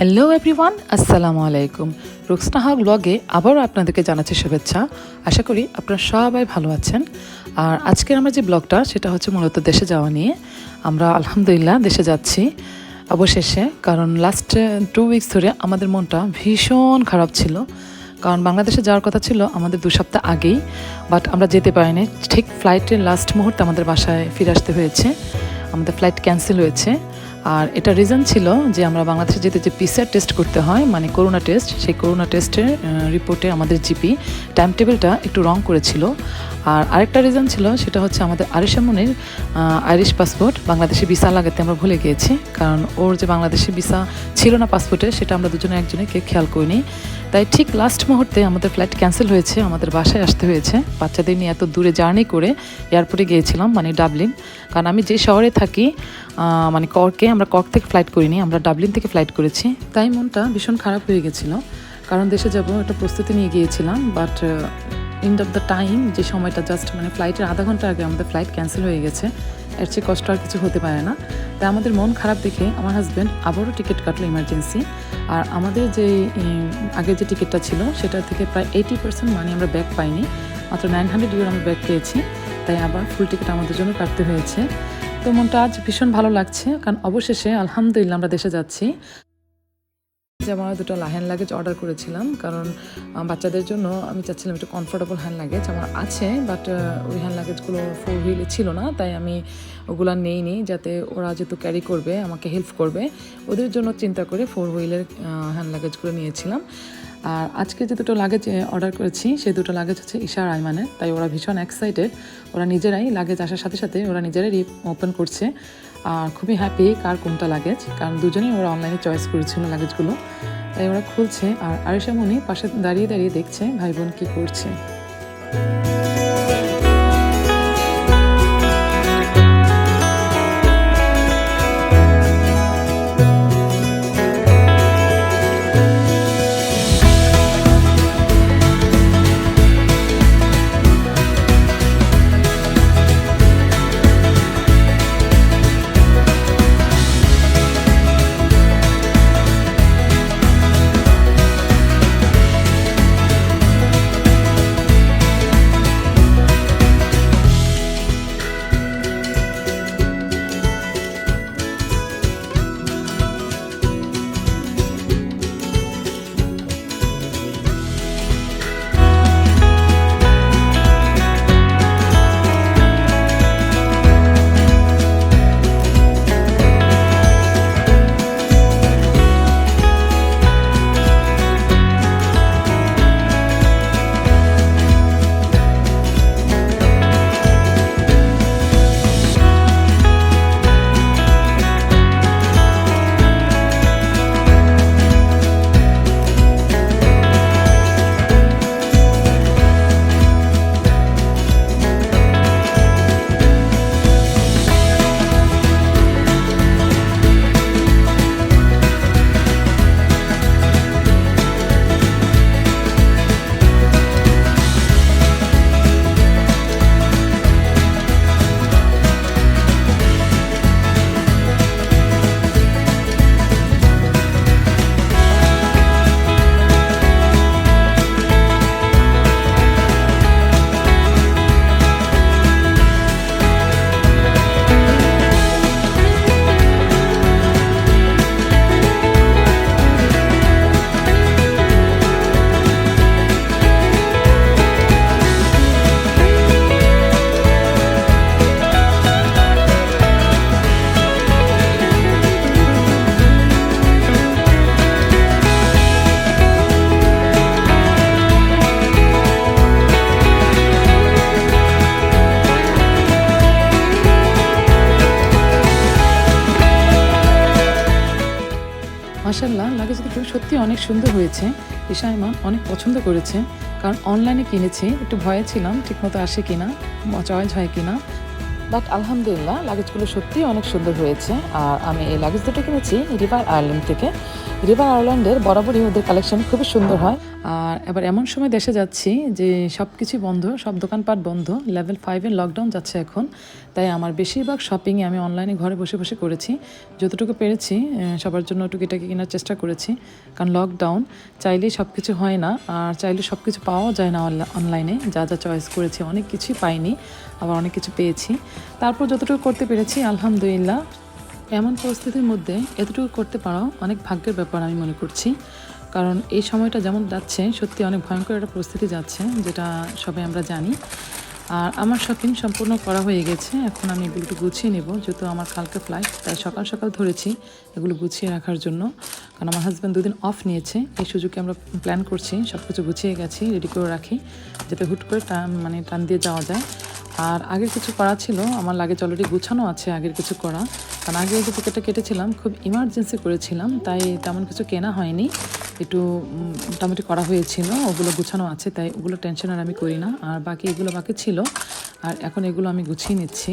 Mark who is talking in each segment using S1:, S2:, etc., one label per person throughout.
S1: Hello everyone, আসসালামু আলাইকুম। রুকসানা ব্লগে আবারও আপনাদেরকে জানাচ্ছি শুভেচ্ছা। আশা করি আপনারা সবাই ভালো আছেন। আর আজকের আমার যে ব্লগটা সেটা হচ্ছে মূলত দেশে যাওয়া নিয়ে। আমরা আলহামদুলিল্লাহ দেশে যাচ্ছি অবশেষে, কারণ লাস্ট 2 উইকস ধরে আমাদের মনটা ভীষণ খারাপ ছিল। কারণ বাংলাদেশে যাওয়ার কথা ছিল আমাদের 2 সপ্তাহ আগেই, বাট আমরা যেতে পারিনি। ঠিক ফ্লাইটের লাস্ট মুহূর্তে আমাদের বাসায় ফিরে আসতে হয়েছে, আমাদের ফ্লাইট ক্যান্সেল হয়েছে। আর এটা রিজন ছিল যে আমরা বাংলাদেশে যেতে যে পিসিআর টেস্ট করতে হয়, মানে করোনা টেস্ট, সেই করোনা টেস্টের রিপোর্টে আমাদের জিপি টাইম টেবিলটা একটু রং করেছিল। আর আরেকটা রিজন ছিল, সেটা হচ্ছে আমাদের আরিশা মনির আইরিশ পাসপোর্ট বাংলাদেশে ভিসা লাগাতে আমরা ভুলে গিয়েছি। কারণ ওর যে বাংলাদেশে ভিসা ছিল না পাসপোর্টে, সেটা আমরা দুজনে একজনকে খেয়াল করিনি। তাই ঠিক লাস্ট মুহূর্তে আমাদের ফ্লাইট ক্যান্সেল হয়েছে, আমাদের বাসায় আসতে হয়েছে। বাচ্চাদের নিয়ে এত দূরে জার্নি করে এয়ারপোর্টে গিয়েছিলাম, মানে ডাবলিন। কারণ আমি যে শহরে থাকি, মানে কর্কে, আমরা কর্ক থেকে ফ্লাইট করিনি, আমরা ডাবলিন থেকে ফ্লাইট করেছি। তাই মনটা ভীষণ খারাপ হয়ে গেছিলো, কারণ দেশে যাব একটা প্রস্তুতি নিয়ে গিয়েছিলাম। But end of the time, যে সময়টা জাস্ট মানে ফ্লাইটের আধা ঘন্টা আগে আমাদের ফ্লাইট ক্যান্সেল হয়ে গেছে। এর চেয়ে কষ্ট আর কিছু হতে পারে না। তাই আমাদের মন খারাপ দেখে আমার হাজব্যান্ড আবারও টিকিট কাটলো ইমার্জেন্সি। আর আমাদের যে আগের যে টিকিটটা ছিল সেটা থেকে প্রায় 80% মানি আমরা ব্যাক পাইনি, মাত্র 900 ইউরো আমরা ব্যাক পেয়েছি। তাই আবার ফুল টিকিট আমাদের জন্য কাটতে হয়েছে। তো মনটা আজ ভীষণ ভালো লাগছে, কারণ অবশেষে আলহামদুলিল্লাহ আমরা দেশে যাচ্ছি। যেমন আমরা 2টা হ্যান্ড লাগেজ অর্ডার করেছিলাম, কারণ বাচ্চাদের জন্য আমি চাচ্ছিলাম একটু কমফোর্টেবল হ্যান্ড লাগেজ। আমার আছে, বাট ওই হ্যান্ড লাগেজগুলো 4 হুইলে ছিল না, তাই আমি ওগুলো নেইনি, যাতে ওরা যেহেতু ক্যারি করবে আমাকে হেল্প করবে, ওদের জন্য চিন্তা করে 4 হুইলের হ্যান্ড লাগেজগুলো নিয়েছিলাম। আর আজকে যে 2টো লাগেজ অর্ডার করেছি, সেই 2টো লাগেজ হচ্ছে ঈশা আর আইমানের। তাই ওরা ভীষণ এক্সাইটেড, ওরা নিজেরাই লাগেজ আসার সাথে সাথে ওরা নিজেরাই ওপেন করছে। আর খুবই হ্যাপি কার কোনটা লাগেজ, কারণ দুজনেই ওরা অনলাইনে চয়েস করেছিল লাগেজগুলো। তাই ওরা খুলছে, আর আরিশা মনি পাশে দাঁড়িয়ে দাঁড়িয়ে দেখছে ভাই বোন কী করছে। মাশাআল্লাহ, লাগেজ দুটো সত্যি অনেক সুন্দর হয়েছে। ঈশা ইমান অনেক পছন্দ করেছে, কারণ অনলাইনে কিনেছি, একটু ভয়ে ছিলাম ঠিকমতো আসে কিনা, চয়েস হয় কিনা। বাট আলহামদুলিল্লাহ লাগেজগুলো সত্যিই অনেক সুন্দর হয়েছে। আর আমি এই লাগেজ দুটো কিনেছি রিভার আয়ারল্যান্ড থেকে। রিভার আইল্যান্ডের বরাবরই ওদের কালেকশন খুবই সুন্দর হয়। আর এবার এমন সময় দেশে যাচ্ছি যে সব কিছুই বন্ধ, সব দোকানপাট বন্ধ, লেভেল 5-এর লকডাউন যাচ্ছে এখন। তাই আমার বেশিরভাগ শপিংয়ে আমি অনলাইনে ঘরে বসে বসে করেছি, যতটুকু পেরেছি সবার জন্য টুকিটাকি কেনার চেষ্টা করেছি। কারণ লকডাউন, চাইলেই সব কিছু হয় না, আর চাইলে সব কিছু পাওয়াও যায় না অনলাইনে। যা যা চয়েস করেছি অনেক কিছুই পাইনি, আবার অনেক কিছু পেয়েছি। তারপর যতটুকু করতে পেরেছি আলহামদুলিল্লাহ। এমন পরিস্থিতির মধ্যে এতটুকু করতে পারাও অনেক ভাগ্যের ব্যাপার আমি মনে করছি। কারণ এই সময়টা যেমন যাচ্ছে সত্যি অনেক ভয়ঙ্কর একটা পরিস্থিতি যাচ্ছে, যেটা সবাই আমরা জানি। আর আমার শপিং সম্পূর্ণ করা হয়ে গেছে, এখন আমি এগুলো একটু গুছিয়ে নেব, যেহেতু আমার কালকে ফ্লাইট, তাই সকাল সকাল ধরেছি এগুলো গুছিয়ে রাখার জন্য। কারণ আমার হাজব্যান্ড 2 দিন অফ নিয়েছে, এই সুযোগে আমরা প্ল্যান করছি সব কিছু গুছিয়ে গেছি, রেডি করে রাখি, যাতে হুট করে টান দিয়ে যাওয়া যায়। আর আগের কিছু করা ছিল, আমার লাগেজ অলরেডি গুছানো আছে আগের কিছু করা। কারণ আগে যে টিকিটটা কেটেছিলাম খুব ইমার্জেন্সি করেছিলাম, তাই তেমন কিছু কেনা হয়নি, একটু মোটামুটি করা হয়েছিল, ওগুলো গুছানো আছে, তাই ওগুলো টেনশন আর আমি করি না। আর বাকি এগুলো বাকি ছিল, আর এখন এগুলো আমি গুছিয়ে নিচ্ছি।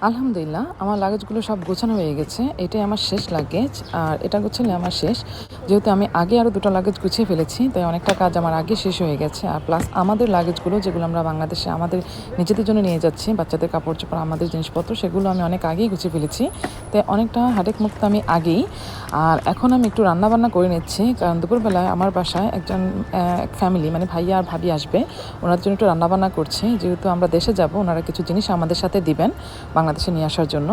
S1: আলহামদুলিল্লাহ আমার লাগেজগুলো সব গোছানো হয়ে গেছে, এটাই আমার শেষ লাগেজ। আর এটা গোছালে আমার শেষ, যেহেতু আমি আগে আরও 2টা লাগেজ গুছিয়ে ফেলেছি, তাই অনেকটা কাজ আমার আগে শেষ হয়ে গেছে। আর প্লাস আমাদের লাগেজগুলো যেগুলো আমরা বাংলাদেশে আমাদের নিজেদের জন্য নিয়ে যাচ্ছি, বাচ্চাদের কাপড় চোপড়, আমাদের জিনিসপত্র, সেগুলো আমি অনেক আগেই গুছিয়ে ফেলেছি, তাই অনেকটা হাডেক মুক্ত আমি আগেই। আর এখন আমি একটু রান্নাবান্না করে নিচ্ছি, কারণ দুপুরবেলায় আমার বাসায় একজন ফ্যামিলি মানে ভাইয়া আর ভাবি আসবে, ওনার জন্য একটু রান্নাবান্না করছি। যেহেতু আমরা দেশে যাব, ওনারা কিছু জিনিস আমাদের সাথে দিবেন বাংলাদেশে নিয়ে আসার জন্য,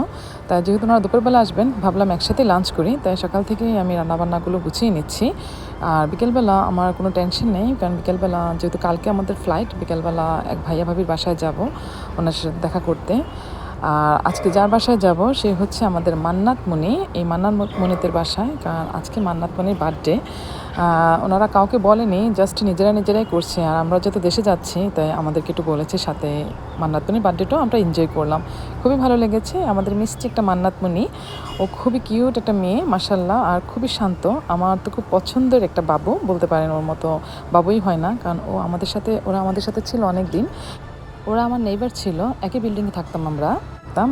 S1: তাই যেহেতু ওনারা দুপুরবেলা আসবেন ভাবলাম একসাথে লাঞ্চ করি, তাই সকাল থেকেই আমি রান্নাবান্নাগুলো গুছিয়ে নিচ্ছি। আর বিকেলবেলা আমার কোনো টেনশন নেই, কারণ বিকেলবেলা যেহেতু কালকে আমাদের ফ্লাইট, বিকেলবেলা এক ভাইয়া ভাবির বাসায় যাব ওনার সাথে দেখা করতে। আর আজকে যার বাসায় যাব সে হচ্ছে আমাদের মান্নাত মণি, এই মান্নাত মণিতের বাসায়, কারণ আজকে মান্নাত মণির বার্থডে। ওনারা কাউকে বলেনি, জাস্ট নিজেরাই করছে। আর আমরা যেহেতু দেশে যাচ্ছি, তাই আমাদেরকে একটু বলেছে সাথে মান্নাত মণির বার্থডেটাও আমরা এনজয় করলাম, খুবই ভালো লেগেছে। আমাদের মিষ্টি একটা মান্নাত মণি, ও খুবই কিউট একটা মেয়ে মাশাল্লাহ, আর খুবই শান্ত। আমার তো খুব পছন্দের একটা বাবু বলতে পারেন, ওর মতো বাবুই হয় না, কারণ ওরা আমাদের সাথে ছিল অনেক দিন। ওরা আমার নেইবার ছিল, একই বিল্ডিংয়ে থাকতাম আমরা,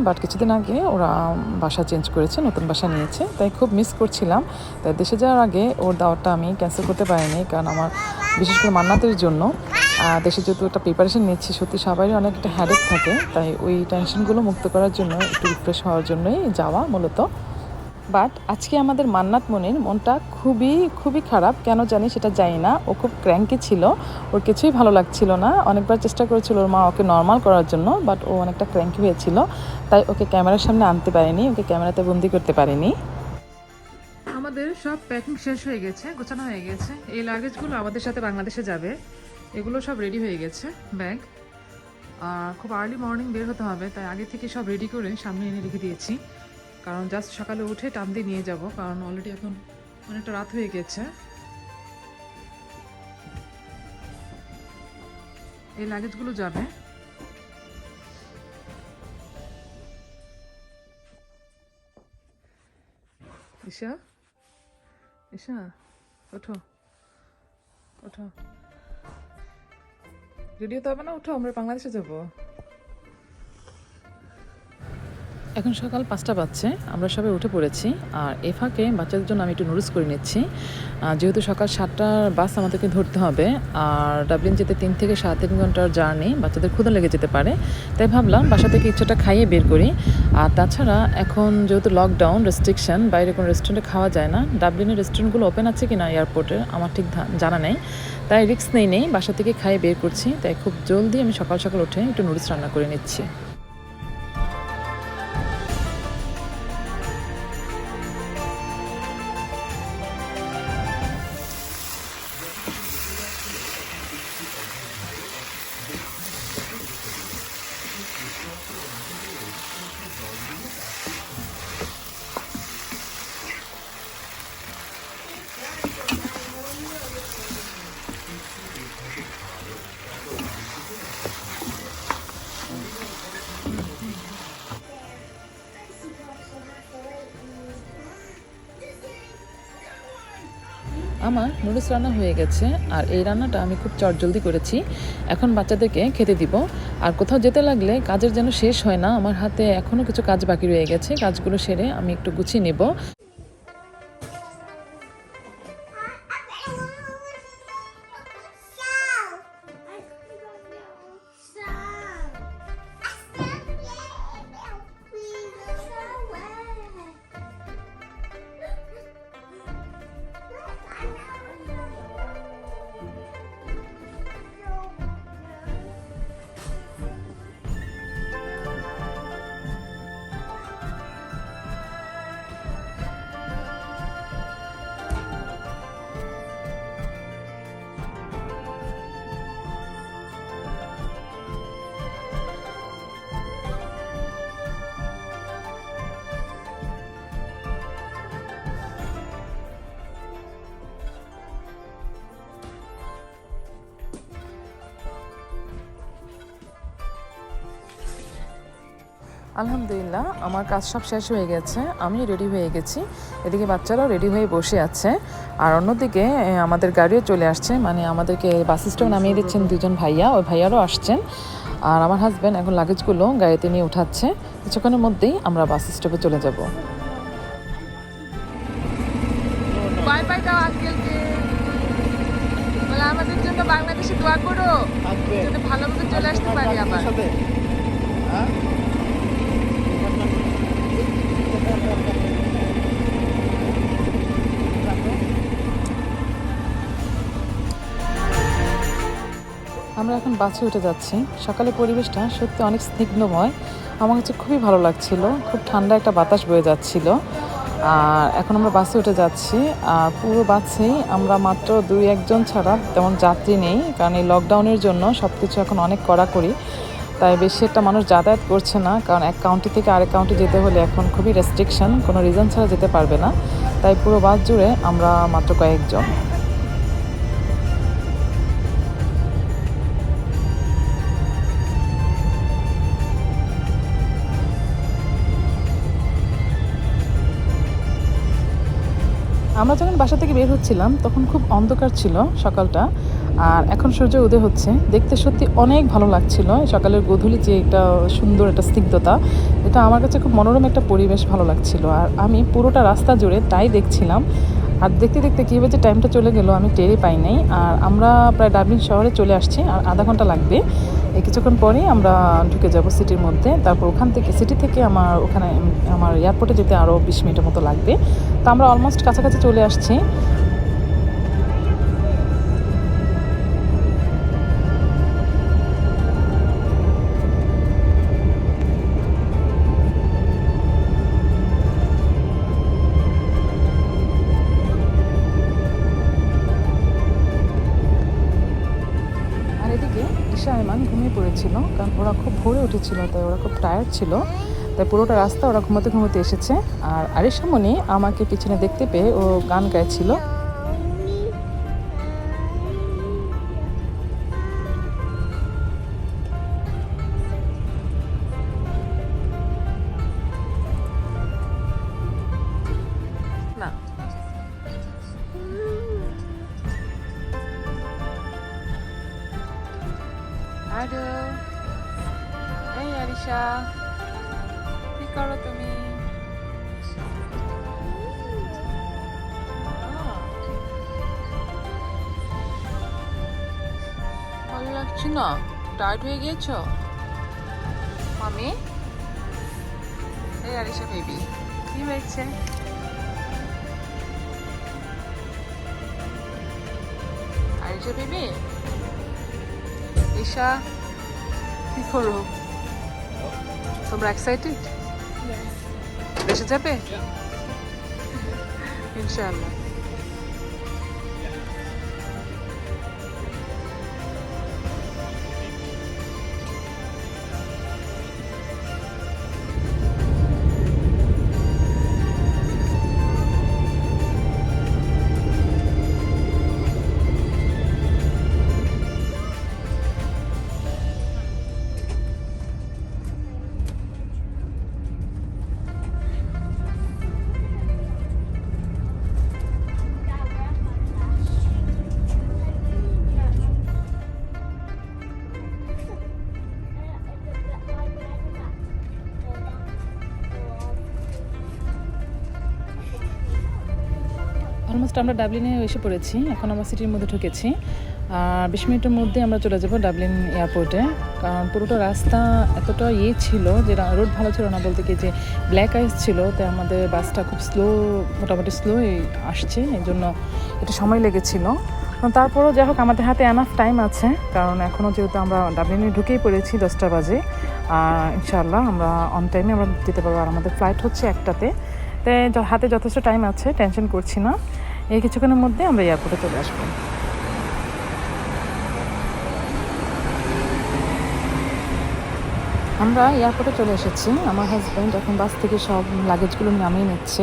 S1: বাট কিছুদিন আগে ওরা বাসা চেঞ্জ করেছে, নতুন বাসা নিয়েছে, তাই খুব মিস করছিলাম। তাই দেশে যাওয়ার আগে ওর দাওয়াতটা আমি ক্যান্সেল করতে পারিনি, কারণ আমার বিশেষ করে মান্নাতের জন্য দেশে যেহেতু একটা প্রিপারেশন নিচ্ছি, সত্যি সবারই অনেক একটা হ্যাডেক থাকে, তাই ওই টেনশনগুলো মুক্ত করার জন্য, একটু রিফ্রেশ হওয়ার জন্যই যাওয়া মূলত। বাট আজকে আমাদের মান্নাত মনির মনটা খুবই খারাপ, কেন জানি সেটা জানি না। ও খুব ক্র্যাঙ্কি ছিল, ওর কিছুই ভালো লাগছিল না। অনেকবার চেষ্টা করেছিল ওর মা ওকে নর্মাল করার জন্য, বাট ও অনেকটা ক্র্যাঙ্কি হয়েছিল, তাই ওকে ক্যামেরার সামনে আনতে পারেনি, ওকে ক্যামেরাতে বন্দি করতে পারেনি।
S2: আমার
S1: আমাদের সব প্যাকিং শেষ হয়ে গেছে, গোছানো হয়ে গেছে। এই লাগেজগুলো আমাদের সাথে বাংলাদেশে যাবে, এগুলো সব রেডি হয়ে গেছে ব্যাগ। আর খুব আর্লি মর্নিং বের হতে হবে, তাই আগে থেকে সব রেডি করে সামনে এনে রেখে দিয়েছি, কারণ জাস্ট সকালে উঠে টান দিয়ে নিয়ে যাব, কারণ অলরেডি এখন অনেকটা রাত হয়ে গেছে। এই লাগেজগুলো যাবে। ঈশা, ঈশা, ওঠো ওঠো, রেডি হতে হবে না, উঠো, আমরা বাংলাদেশে যাবো। এখন সকাল 5টা বাজছে, আমরা সবাই উঠে পড়েছি। আর এ ফাঁকে বাচ্চাদের জন্য আমি একটু নুডলস করে নিচ্ছি, যেহেতু সকাল 7টার বাস আমাদেরকে ধরতে হবে, আর ডাবলিন যেতে 3 থেকে 3.5 ঘন্টার জার্নি, বাচ্চাদের ক্ষুধা লেগে যেতে পারে, তাই ভাবলাম বাসা থেকে ইচ্ছাটা খাইয়ে বের করি। আর তাছাড়া এখন যেহেতু লকডাউন রেস্ট্রিকশন, বাইরে কোনো রেস্টুরেন্টে খাওয়া যায় না। ডাবলিনের রেস্টুরেন্টগুলো ওপেন আছে কিনা এয়ারপোর্টের আমার ঠিক জানা নেই, তাই রিস্ক নেই বাসা থেকে খাইয়ে বের করছি। তাই খুব জলদি আমি সকাল সকাল উঠে একটু নুডলস রান্না করে নিচ্ছি। আমার নুডলস রান্না হয়ে গেছে, আর এই রান্নাটা আমি খুব চটজলদি করেছি। এখন বাচ্চাদেরকে খেতে দিব। আর কোথাও যেতে লাগলে কাজের যেন শেষ হয় না, আমার হাতে এখনও কিছু কাজ বাকি রয়ে গেছে, কাজগুলো সেরে আমি একটু গুছিয়ে নেব। আলহামদুলিল্লাহ আমার কাজ সব শেষ হয়ে গেছে, আমি রেডি হয়ে গেছি, এদিকে বাচ্চারাও রেডি হয়ে বসে আছে। আর অন্যদিকে আমাদের গাড়িও চলে আসছে, মানে আমাদেরকে বাস স্টপ নামিয়ে দিচ্ছেন দুজন ভাইয়া, ওই ভাইয়ারও আসছেন। আর আমার হাজব্যান্ড এখন লাগেজগুলো গাড়িতে নিয়ে উঠাচ্ছে, কিছুক্ষণের মধ্যেই আমরা বাস স্টপে চলে যাব। বাই বাই দাও আঙ্কেলকে, বলে আমাদের জন্য বাংলাদেশে দোয়া করো, যাতে ভালোভাবে চলে আসতে পারি আবার। আমরা এখন বাসে উঠে যাচ্ছি। সকালে পরিবেশটা সত্যি অনেক স্নিগ্ধময়, আমার কাছে খুবই ভালো লাগছিল, খুব ঠান্ডা একটা বাতাস বয়ে যাচ্ছিল। আর এখন আমরা বাসে উঠে যাচ্ছি, আর পুরো বাসেই আমরা মাত্র 2-1 জন ছাড়া তেমন যাত্রী নেই, কারণ এই লকডাউনের জন্য সব কিছু এখন অনেক কড়াকড়ি, তাই বেশি একটা মানুষ যাতায়াত করছে না, কারণ এক কাউন্টি থেকে আরেক কাউন্টি যেতে হলে এখন খুবই রেস্ট্রিকশন, কোনো রিজন ছাড়া যেতে পারবে না, তাই পুরো বাস জুড়ে আমরা মাত্র কয়েকজন। আমরা যখন বাসা থেকে বের হচ্ছিলাম তখন খুব অন্ধকার ছিল সকালটা, আর এখন সূর্য উদয় হচ্ছে, দেখতে সত্যি অনেক ভালো লাগছিল। সকালের গোধূলি যে একটা সুন্দর একটা স্নিগ্ধতা, এটা আমার কাছে খুব মনোরম একটা পরিবেশ ভালো লাগছিল। আর আমি পুরোটা রাস্তা জুড়ে তাই দেখছিলাম, আর দেখতে দেখতে কীভাবে যে টাইমটা চলে গেল আমি টেরই পাই নাই। আর আমরা প্রায় ডাবলিন শহরে চলে আসছি, আর আধা ঘন্টা লাগবে, এই কিছুক্ষণ পরেই আমরা ঢুকে যাব সিটির মধ্যে। তারপর ওখান থেকে সিটি থেকে আমার এয়ারপোর্টে যেতে আরও 20 মিনিটের মতো লাগবে, তো আমরা অলমোস্ট কাছাকাছি চলে আসছি। ঈশা আয়মান ঘুমিয়ে পড়েছিল, কারণ ওরা খুব ভোরে উঠেছিল, তাই ওরা খুব টায়ার্ড ছিল। তাই পুরোটা রাস্তা ওরা ঘুমাতে ঘুমাতে এসেছে। আর আরিশা মনি আমাকে পিছনে দেখতে পেয়ে ও গান গাইছিল। না আরে এই আরিশা, কি করো তুমি? ভালো লাগছে না? টায়ার্ড হয়ে গিয়েছো মামি? এই আরিশা বেবি, কি হয়েছে? আরিশা বেবি, ঈশা কি করো? তোমরা এক্সাইটেড? দেশে যাবে ইনশাআল্লাহ। অলমোস্ট আমরা ডাবলিনে এসে পড়েছি, এখন আমরা সিটির মধ্যে ঢুকেছি। আর 20 মিনিটের মধ্যে আমরা চলে যাব ডাবলিন এয়ারপোর্টে, কারণ পুরোটা রাস্তা এতটা ছিল যে রোড ভালো ছিল না, বলতে কি যে ব্ল্যাক আইস ছিল, তাই আমাদের বাসটা খুব স্লো, মোটামুটি স্লো আসছে, এই জন্য একটু সময় লেগেছিল। তারপরও যাই হোক, আমাদের হাতে এনাফ টাইম আছে, কারণ এখনও যেহেতু আমরা ডাবলিনে ঢুকেই পড়েছি 10টা বাজে। আর ইনশাআল্লাহ আমরা অন টাইমে আমরা যেতে পারবো। আর আমাদের ফ্লাইট হচ্ছে 1টাতে, তাই হাতে যথেষ্ট টাইম আছে, টেনশন করছি না। এই কিছুক্ষণের মধ্যে আমরা এয়ারপোর্টে চলে আসবো। আমরা এয়ারপোর্টে চলে এসেছি। আমার হাজব্যান্ড এখন বাস থেকে সব লাগেজগুলো নামিয়ে নিচ্ছে।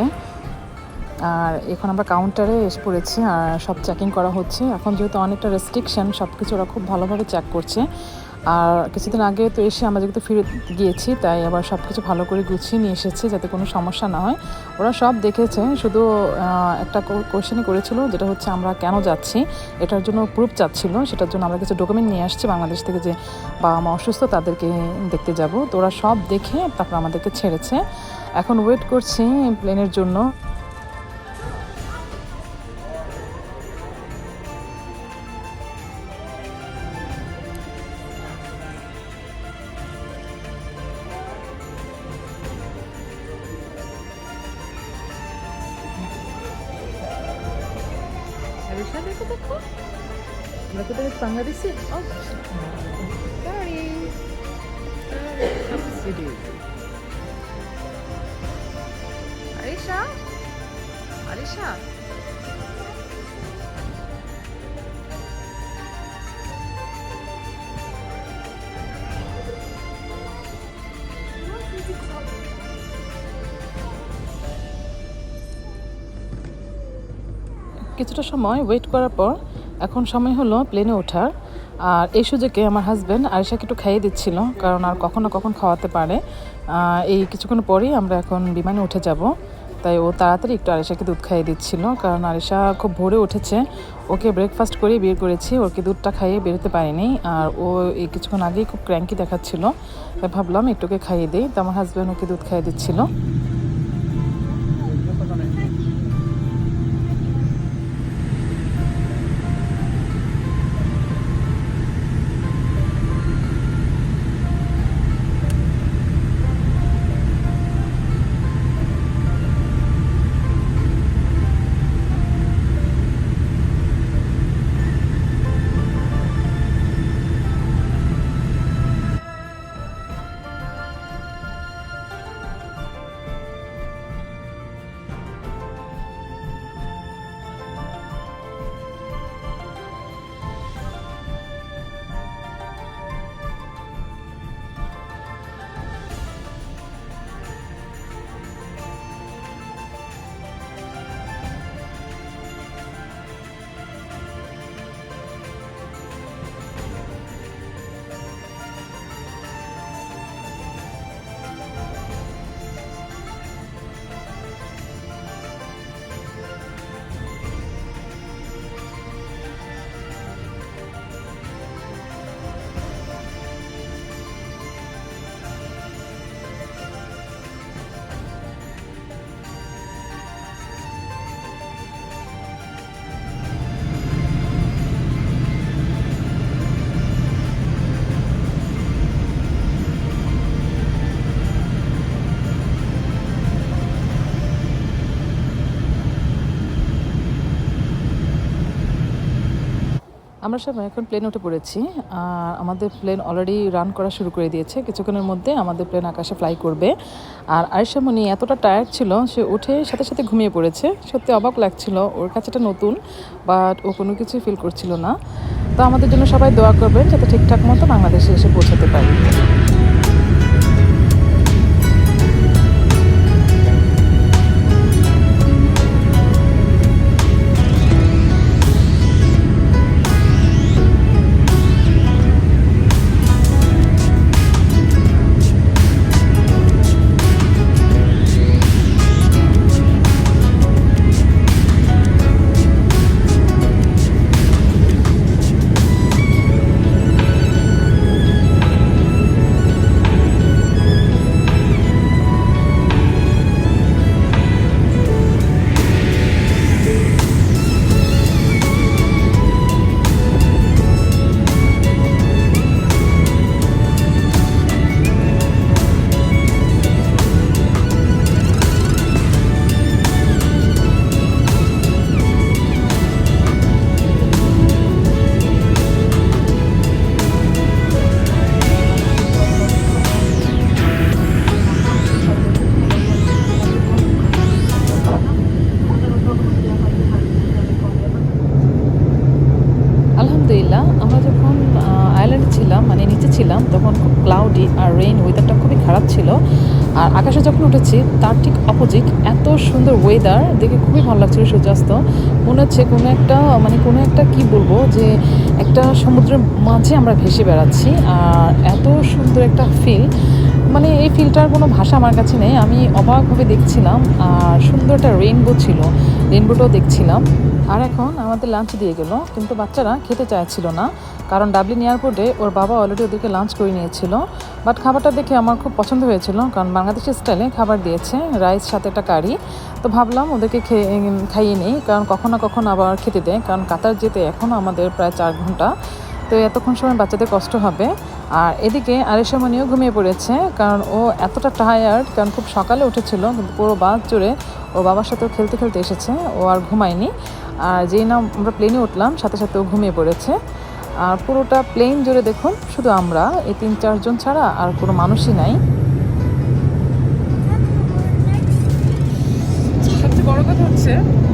S1: আর এখন আমরা কাউন্টারে এসে পড়েছি, আর সব চেকিং করা হচ্ছে। এখন যেহেতু অনেকটা রেস্ট্রিকশন, সব কিছু ওরা খুব ভালোভাবে চেক করছে। আর কিছুদিন আগে তো এসে আমরা যেহেতু ফিরে গিয়েছি, তাই আবার সব কিছু ভালো করে গুছিয়ে নিয়ে এসেছি, যাতে কোনো সমস্যা না হয়। ওরা সব দেখেছে, শুধু একটা কোয়েশ্চেনই করেছিল, যেটা হচ্ছে আমরা কেন যাচ্ছি, এটার জন্য প্রুফ চাচ্ছিল। সেটার জন্য আমরা কিছু ডকুমেন্ট নিয়ে আসছি বাংলাদেশ থেকে, যে বাবা মা অসুস্থ, তাদেরকে দেখতে যাব। তো ওরা সব দেখে তারপর আমাদেরকে ছেড়েছে। এখন ওয়েট করছি প্লেনের জন্য। দেখো দেখো, আমরা কোথায় বাংলাদেশি। আরিশা, আরিশা, কিছুটা সময় ওয়েট করার পর এখন সময় হলো প্লেনে ওঠার। আর এই সুযোগে আমার হাজব্যান্ড আরিশাকে একটু খাইয়ে দিচ্ছিল, কারণ আর কখন না কখন খাওয়াতে পারে। এই কিছুক্ষণ পরেই আমরা এখন বিমানে উঠে যাব, তাই ও তাড়াতাড়ি একটু আরিশাকে দুধ খাইয়ে দিচ্ছিল, কারণ আরিশা খুব ভোরে উঠেছে। ওকে ব্রেকফাস্ট করেই বের করেছি, ওকে দুধটা খাইয়ে বেরোতে পারিনি। আর ও এই কিছুক্ষণ আগেই খুব ক্র্যাঙ্কি দেখাচ্ছিল, তাই ভাবলাম একটুকে খাইয়ে দিই। তো আমার হাজব্যান্ড ওকে দুধ খাইয়ে দিচ্ছিল। আমরা সবাই এখন প্লেনে উঠে পড়েছি। আর আমাদের প্লেন অলরেডি রান করা শুরু করে দিয়েছে। কিছুক্ষণের মধ্যে আমাদের প্লেন আকাশে ফ্লাই করবে। আর আয়েশা মনি এতটা টায়ার্ড ছিল, সে উঠে সাথে সাথে ঘুমিয়ে পড়েছে। সত্যি অবাক লাগছিল, ওর কাছে এটা নতুন, বাট ও কোনো কিছুই ফিল করছিল না। তো আমাদের জন্য সবাই দোয়া করবেন যাতে ঠিকঠাক মতো বাংলাদেশে এসে পৌঁছাতে পারি। আলহামদুলিল্লাহ, আমরা যখন আইল্যান্ডে ছিলাম, মানে নিচে ছিলাম, তখন খুব ক্লাউডি আর রেইন ওয়েদারটা খুবই খারাপ ছিল। আর আকাশে যখন উঠেছি তার ঠিক অপোজিট এত সুন্দর ওয়েদার দেখে খুবই ভালো লাগছিল। সূর্যাস্ত মনে হচ্ছে কোনো একটা কি বলবো, যে একটা সমুদ্রের মাঝে আমরা ভেসে বেড়াচ্ছি। আর এত সুন্দর একটা ফিল, মানে এই ফিলটার কোনো ভাষা আমার কাছে নেই। আমি অবাকভাবে দেখছিলাম। আর সুন্দর একটা রেইনবো ছিল, রেইনবোটাও দেখছিলাম। আর এখন আমাদের লাঞ্চ দিয়ে গেল, কিন্তু বাচ্চারা খেতে চাইছিল না, কারণ ডাবলিন এয়ারপোর্টে ওর বাবা অলরেডি ওদেরকে লাঞ্চ করে নিয়েছিল। বাট খাবারটা দেখে আমার খুব পছন্দ হয়েছিল, কারণ বাংলাদেশের স্টাইলে খাবার দিয়েছে, রাইস সাথে একটা কারি। তো ভাবলাম ওদেরকে খাইয়ে নিই, কারণ কখনো না কখনো আবার খেতে দেয়, কারণ কাতার যেতে এখনও আমাদের প্রায় 4 ঘন্টা। তো এতক্ষণ সময় বাচ্চাদের কষ্ট হবে। আর এদিকে আয়েশা মনিও ঘুমিয়ে পড়েছে, কারণ ও এতটা টায়ার্ড, কারণ খুব সকালে উঠেছিল, কিন্তু পুরো বাস জুড়ে ওর বাবার সাথেও খেলতে খেলতে এসেছে, ও আর ঘুমায়নি। আর যেই না আমরা প্লেনে উঠলাম সাথে সাথে ও ঘুমিয়ে পড়েছে। আর পুরোটা প্লেন জুড়ে দেখুন শুধু আমরা, এই 3-4 জন ছাড়া আর কোনো মানুষই নাই। সবচেয়ে বড় কথা হচ্ছে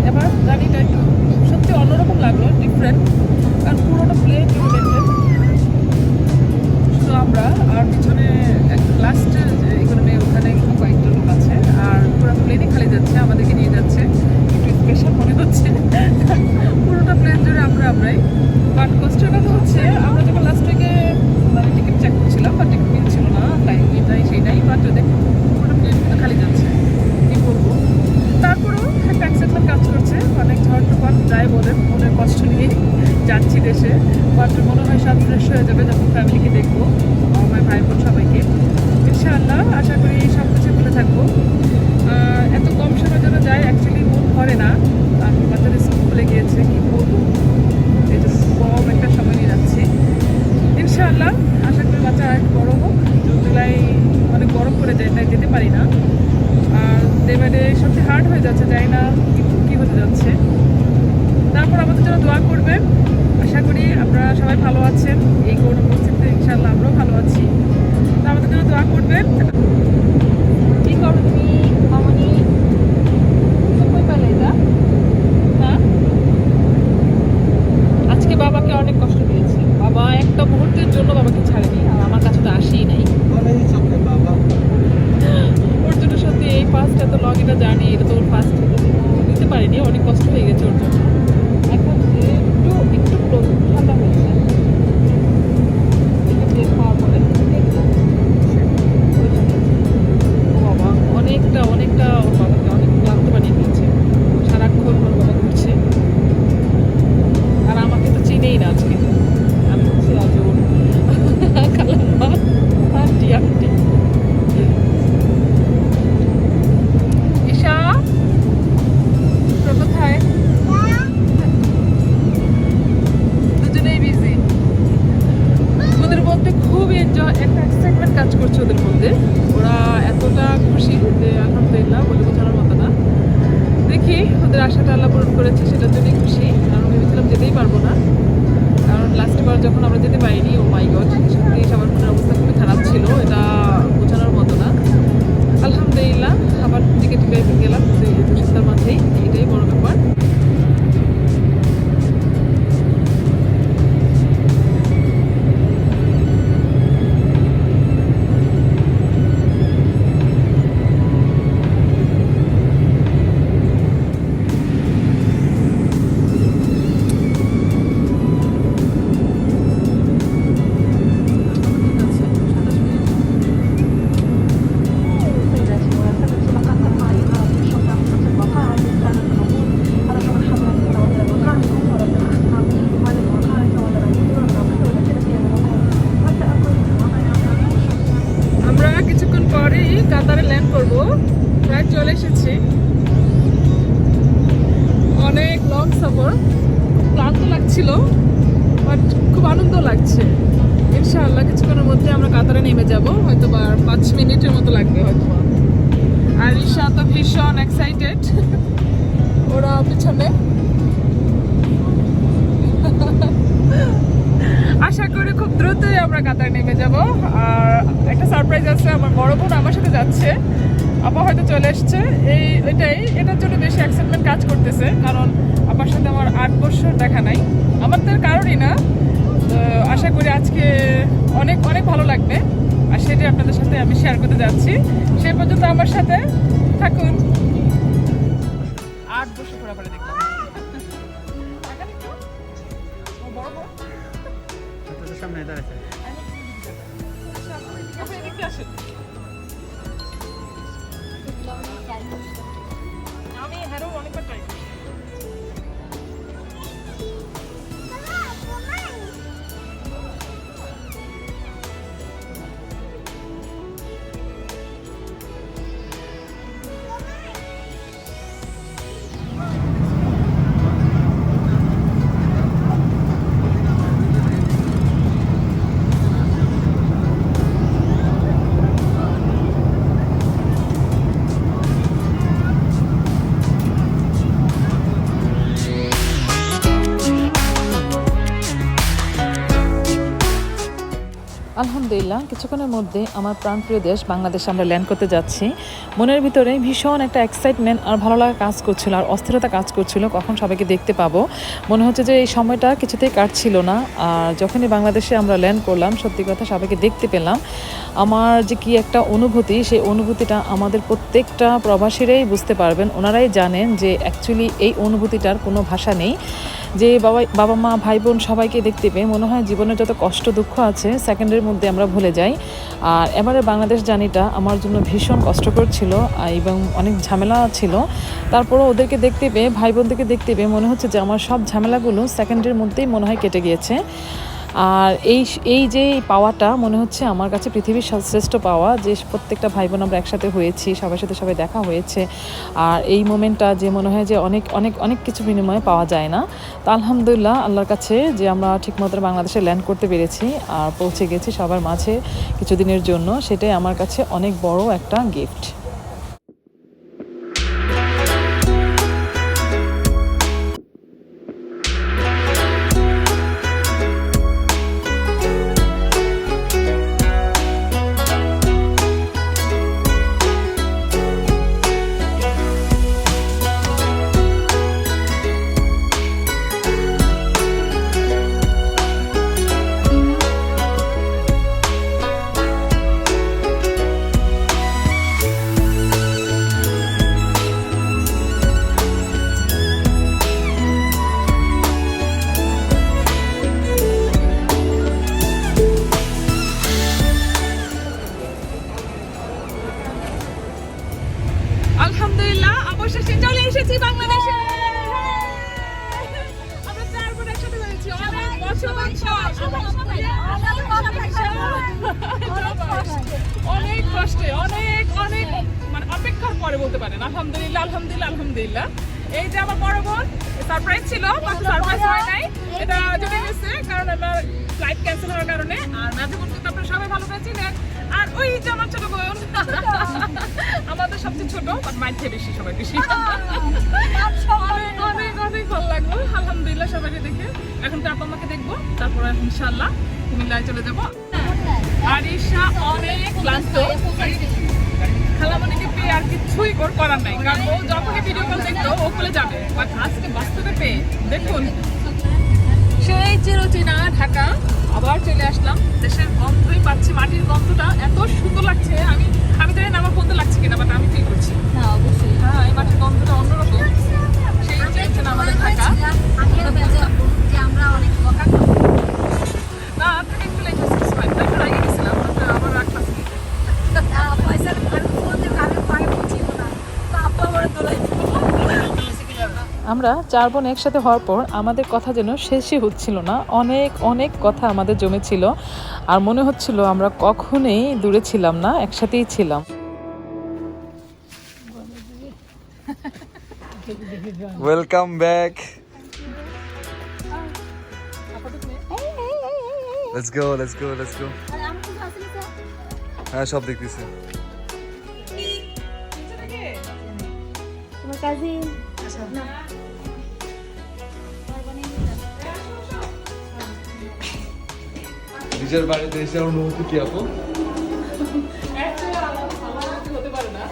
S1: এবার গাড়িটা একটু সত্যি অন্যরকম লাগলো, ডিফারেন্ট, কারণ পুরোটা প্লেন জুড়ে দেখবেন শুধু আমরা, আর পিছনে লাস্টের ইকোনমি ওখানে কয়েকটা লোক আছে। আর পুরো প্লেনে খালি যাচ্ছে, আমাদেরকে নিয়ে যাচ্ছে, একটু স্পেশাল মনে হচ্ছে। পুরোটা প্লেন জুড়ে আমরাই। বাট কষ্টের কথা হচ্ছে আমরা যখন লাস্ট উইকে মানে টিকিট চেক করছিলাম, বা টিকিট মিলছিল না, তাই এটাই সেইটাই, বাট দেখুন পুরোটা প্লেন কিন্তু খালি যাচ্ছে, কী করবো। তারপরেও একটা এক্সাইটমেন্ট কাজ করছে, অনেক ঝড় তুফান যায় বলে মনের কষ্ট নিয়ে যাচ্ছি দেশে। বাট মনে হয় সব ফ্রেশ হয়ে যাবে যখন ফ্যামিলিকে দেখবো, আমার ভাই বোন সবাইকে ইনশাআল্লাহ। আশা করি সব কিছু ভুলে থাকবো। এত কম সময়ের জন্য যাই, অ্যাকচুয়ালি মন ভরে না। তারপর বাচ্চাদের স্কুল খুলে গিয়েছে, কী করবো, এই যে কম একটা সময় নিয়ে যাচ্ছি ইনশাআল্লাহ। আশা করি বাচ্চা আর বড়ো হোক, জুন জুলাই অনেক গরম পড়ে যায়, তাই যেতে পারি না। আর এবারে সবচেয়ে হার্ড হয়ে যাচ্ছে, জানি না কী হতে যাচ্ছে। তারপর আমাদের জন্য দোয়া করবেন। আশা করি আপনারা সবাই ভালো আছেন, এই করোনা পরিস্থিতিতে ইনশাআল্লাহ আমরাও ভালো আছি। তো আমাদের জন্য দোয়া করবেন। কী করো তুমি মামনি, কই পেলে এটা? হ্যাঁ, আজকে বাবাকে অনেক কষ্ট দিয়েছে। বাবা একটা মুহূর্তের জন্য বাবাকে ছাড়েনি, আর আমার কাছে তো আসেই নাই। ওর জন্য সত্যি এই ফার্স্ট এত লং একটা জার্নি, এটা তো ওর ফার্স্ট নিতে পারিনি, অনেক কষ্ট হয়ে গেছে ওর জন্য। এখন একটু একটু ঠান্ডা হয়েছে, তেল খাওয়ার পরে ও বাবা অনেকটা ওর বাবাকে অনেক ক্লান্ত বানিয়ে দিয়েছে। সারাক্ষণ ওর বাবা ঘুরছে, আর আমাকে তো চিনেই না আজকে। আমি হচ্ছে রাজুন, খালাম্মা, আন্টি আন্টি। ঈশা কোথায়? দুজনেই বিজি। ওদের মধ্যে খুব এনজয়, একটা এক্সাইটমেন্ট কাজ করছে ওদের মধ্যে। ওরা এতটা খুশি যে আলহামদুলিল্লাহ বলে বোঝানোর মতো না। দেখি ওদের আশাটা আল্লাহ পূরণ করেছে, সেটার জন্যই খুশি। কারণ ভেবেছিলাম যেতেই পারবো না, কারণ যখন আমরা যেতে পারিনি, ও মাই গড, সত্যি সবার মনের অবস্থা খুবই খারাপ ছিল, এটা বোঝানোর মতো না। আলহামদুলিল্লাহ আবার টিকিট গেলাম 2 সপ্তাহের মাঝেই, এইটাই বড় ব্যাপার। কাতারে ল্যান্ড করবো, প্রায় চলে এসেছি। অনেক লং সফর, ক্লান্ত লাগছিল বাট খুব আনন্দ লাগছে। ইনশাআল্লাহ কিছুক্ষণের মধ্যে আমরা কাতারে নেমে যাব, হয়তো বা 5 মিনিটের মতো লাগবে হয়তো। আর ঈশা তো ভীষণ এক্সাইটেড, ওরা পিছনে। আশা করি খুব দ্রুতই আমরা কাতার নেমে যাব। আর একটা সারপ্রাইজ আছে, আমার বড় বোন আমার সাথে যাচ্ছে, আপা হয়তো চলে এসছে। এটার জন্য বেশি এক্সাইটমেন্ট কাজ করতেছে, কারণ আপার সাথে আমার 8 বছর দেখা নাই, আমার তো কারণই না। আশা করি আজকে অনেক অনেক ভালো লাগবে, আর সেটাই আপনাদের সাথে আমি শেয়ার করতে যাচ্ছি। সেই পর্যন্ত আমার সাথে থাকুন। 8 বছর পরে দেখলাম
S2: সামনে দাঁড়াচ্ছে।
S1: আমি হেরো অনেকবার ট্রাই করি। আলহামদুলিল্লাহ কিছুক্ষণের মধ্যে আমার প্রাণপ্রিয় দেশ বাংলাদেশে আমরা ল্যান্ড করতে যাচ্ছি। মনের ভিতরে ভীষণ একটা এক্সাইটমেন্ট আর ভালো লাগা কাজ করছিল, আর অস্থিরতা কাজ করছিল কখন সবাইকে দেখতে পাবো। মনে হচ্ছে যে এই সময়টা কিছুতেই কাটছিল না। আর যখনই বাংলাদেশে আমরা ল্যান্ড করলাম, সত্যি কথা সবাইকে দেখতে পেলাম, আমার যে কি একটা অনুভূতি, সেই অনুভূতিটা আমাদের প্রত্যেকটা প্রবাসীরাই বুঝতে পারবেন। ওনারাই জানেন যে অ্যাকচুয়ালি এই অনুভূতিটার কোনো ভাষা নেই। যে বাবা মা ভাই বোন সবাইকে দেখতে পেয়ে মনে হয় জীবনের যত কষ্ট দুঃখ আছে সেকেন্ডের মধ্যে আমরা ভুলে যাই। আর এবারে বাংলাদেশ জার্নিটা আমার জন্য ভীষণ কষ্টকর ছিল এবং অনেক ঝামেলা ছিল। তারপরও ওদেরকে দেখতে পেয়ে, ভাই বোনদেরকে দেখতে পেয়ে মনে হচ্ছে যে আমার সব ঝামেলাগুলো সেকেন্ডের মধ্যেই মনে হয় কেটে গিয়েছে। আর এই যে পাওয়াটা মনে হচ্ছে আমার কাছে পৃথিবীর শ্রেষ্ঠ পাওয়া, যে প্রত্যেকটা ভাই বোন আমরা একসাথে হয়েছি, সবার সাথে সবাই দেখা হয়েছে। আর এই মোমেন্টটা যে মনে হয় যে অনেক অনেক অনেক কিছু বিনিময়ে পাওয়া যায় না। তো আলহামদুলিল্লাহ আল্লাহর কাছে যে আমরা ঠিকমতো বাংলাদেশে ল্যান্ড করতে পেরেছি আর পৌঁছে গেছি সবার মাঝে কিছুদিনের জন্য, সেটাই আমার কাছে অনেক বড় একটা গিফট। আলহামদুলিল্লাহ অবশেষে চলে এসেছি বাংলাদেশে। আমরা 4 বোন একসাথে হয়েছি অনেক বছর পর। অনেক কষ্টে, অনেক অনেক মানে অপেক্ষার পরে বলতে পারেন। আলহামদুলিল্লাহ আলহামদুলিল্লাহ আলহামদুলিল্লাহ। এই যে আমার বড় বোন, সারপ্রাইজ ছিল বাট সারপ্রাইজ হয় নাই, এটা চলে গেছে কারণ আমার ফ্লাইট ক্যান্সেল হওয়ার কারণে। আর মাঝে বোনকে তো আপনারা সবাই ভালো করে চিনেন। আর ওই যে আমার ছোট বোন, আমাদের সবচেয়ে ছোট বাট মাইর থেকে বেশি, সবাই বেশি। অনেক অনেক অনেক ভালো লাগলো আলহামদুলিল্লাহ সবাইকে দেখে।
S3: এখন তো আপা আমাকে দেখবো, তারপরে ইনশাআল্লাহ কুমিল্লায় চলে যাবো। আরিশা অনেক ক্লান্ত, খালামণিকে পেয়ে আর কিছুই করার নাই, কারণ ও যখনই ভিডিও কল দেখতো ও খুলে যাবে, বাট আজকে বাস্তবে পেয়ে দেখুন সেই চিরচেনা ঢাকা আবার চলে আসলাম। দেশের গন্ধই পাচ্ছি, মাটির গন্ধটা এত সুন্দর লাগছে। আমি জানি না আমার বলতে লাগছে কিনা, বাট আমি ফিল করছি। হ্যাঁ অবশ্যই, হ্যাঁ এই মাটির গন্ধটা অন্যরকম। সেই চিরচেনা আমাদের ঢাকা।
S4: আমরা অনেক বকা
S3: না থেকে একটু লেট হয়েছে, তাই তো আগে গেছিলাম, আবার রাখলাম।
S4: পয়সার আমি পায়ে পৌঁছিও না, তো আপা আমার দোলাই
S1: আমরা 4 বোন একসাথে হওয়ার পর আমাদের কথা যেন শেষই হচ্ছিল না। অনেক অনেক কথা আমাদের জমেছিল, আর মনে হচ্ছিল আমরা কখনোই দূরে ছিলাম না, একসাথেই ছিলাম।
S5: Welcome back. Let's go let's go let's go. হ্যাঁ সব দেখতেছি।
S4: তোমার কাজিন
S5: নিজের বাড়িতে এসে অনুভূতি কি আপু?
S3: হতে পারে না।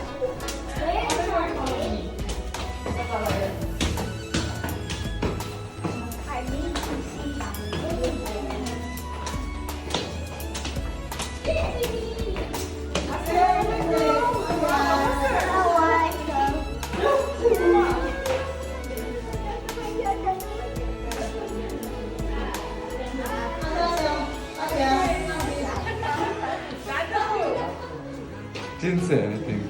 S5: চিনছে I think.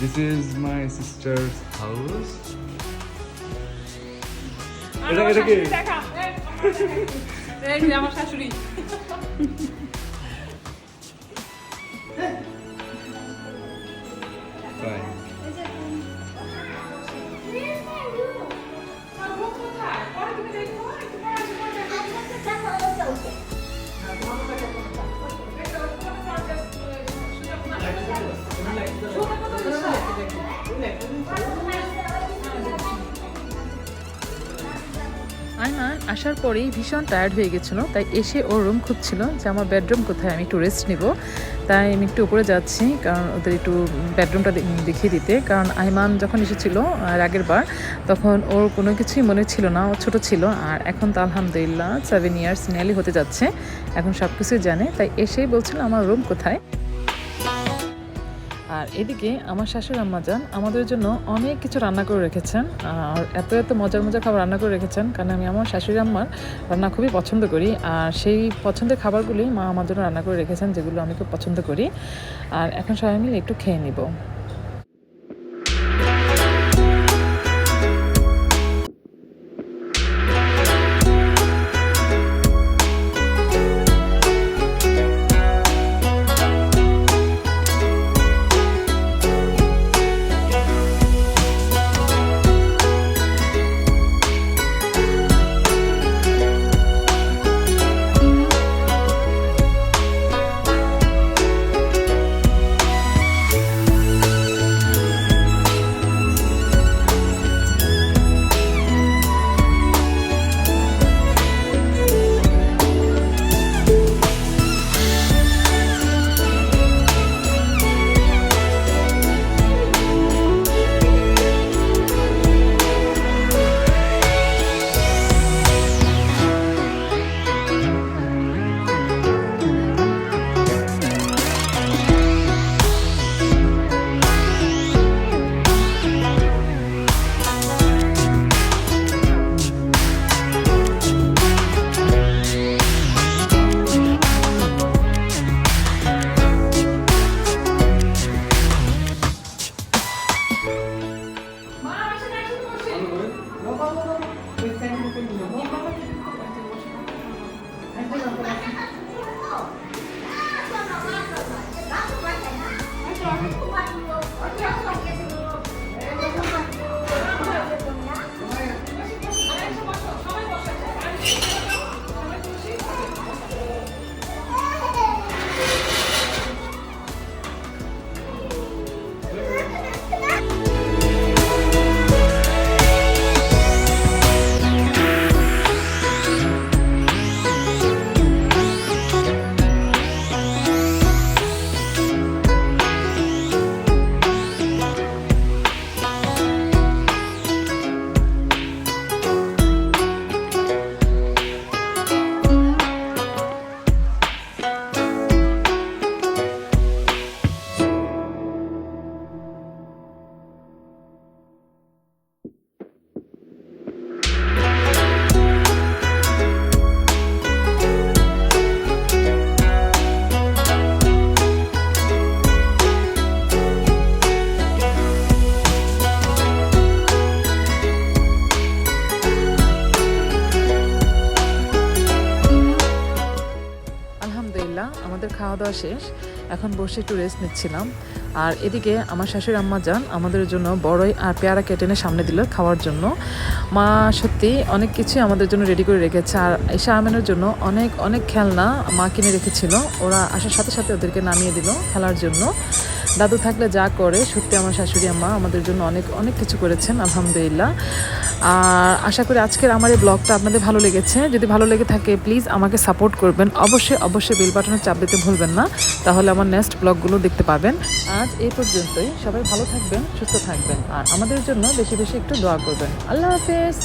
S5: This is my sister's house. এটা কি?
S3: এই যে আমার শাশুড়ি।
S5: Fine.
S1: আয়মান আসার পরেই ভীষণ টায়ার্ড হয়ে গেছিলো, তাই এসে ওর রুম খুঁজছিল যে আমার বেডরুম কোথায়, আমি একটু রেস্ট নিব। তাই আমি একটু উপরে যাচ্ছি, কারণ ওদের একটু বেডরুমটা দেখিয়ে দিতে। কারণ আয়মান যখন এসেছিলো আগের বার, তখন ওর কোনো কিছুই মনে ছিল না, ও ছোটো ছিল। আর এখন তো আলহামদুলিল্লাহ 7 ইয়ার্স নিয়ারলি হতে যাচ্ছে, এখন সব কিছুই জানে। তাই এসেই বলছিল আমার রুম কোথায়। আর এদিকে আমার শাশুড়ি আম্মা যান আমাদের জন্য অনেক কিছু রান্না করে রেখেছেন, আর এত এত মজার মজার খাবার রান্না করে রেখেছেন। কারণ আমি আমার শাশুড়ি আম্মার রান্না খুবই পছন্দ করি, আর সেই পছন্দের খাবারগুলি মা আমার জন্য রান্না করে রেখেছেন, যেগুলো আমি খুব পছন্দ করি। আর এখন সবাই মিলে একটু খেয়ে নিব। দাওয়া শেষ, এখন বসে একটু রেস্ট নিচ্ছিলাম। আর এদিকে আমার শাশুড়ি আম্মা যান আমাদের জন্য বড়ই আর পেয়ারা কেটে এনে সামনে দিল খাওয়ার জন্য। মা সত্যি অনেক কিছু আমাদের জন্য রেডি করে রেখেছে। আর ঈশা আমেনের জন্য অনেক অনেক খেলনা মা কিনে রেখেছিল, ওরা আসার সাথে সাথে ওদেরকে নামিয়ে দিল খেলার জন্য। দাদু থাকলে যা করে, সত্যি আমার শাশুড়ি আম্মা আমাদের জন্য অনেক অনেক কিছু করেছেন, আলহামদুলিল্লাহ। আর আশা করি আজকের আমার এই ব্লগটা আপনাদের ভালো লেগেছে। যদি ভালো লেগে থাকে প্লিজ আমাকে সাপোর্ট করবেন, অবশ্যই অবশ্যই বেল বাটনে চাপ দিতে ভুলবেন না, তাহলে আমার নেক্সট ব্লগগুলো দেখতে পাবেন। আজ এই পর্যন্তই, সবাই ভালো থাকবেন, সুস্থ থাকবেন, আর আমাদের জন্য বেশি বেশি একটু দোয়া করবেন। আল্লাহ হাফেজ।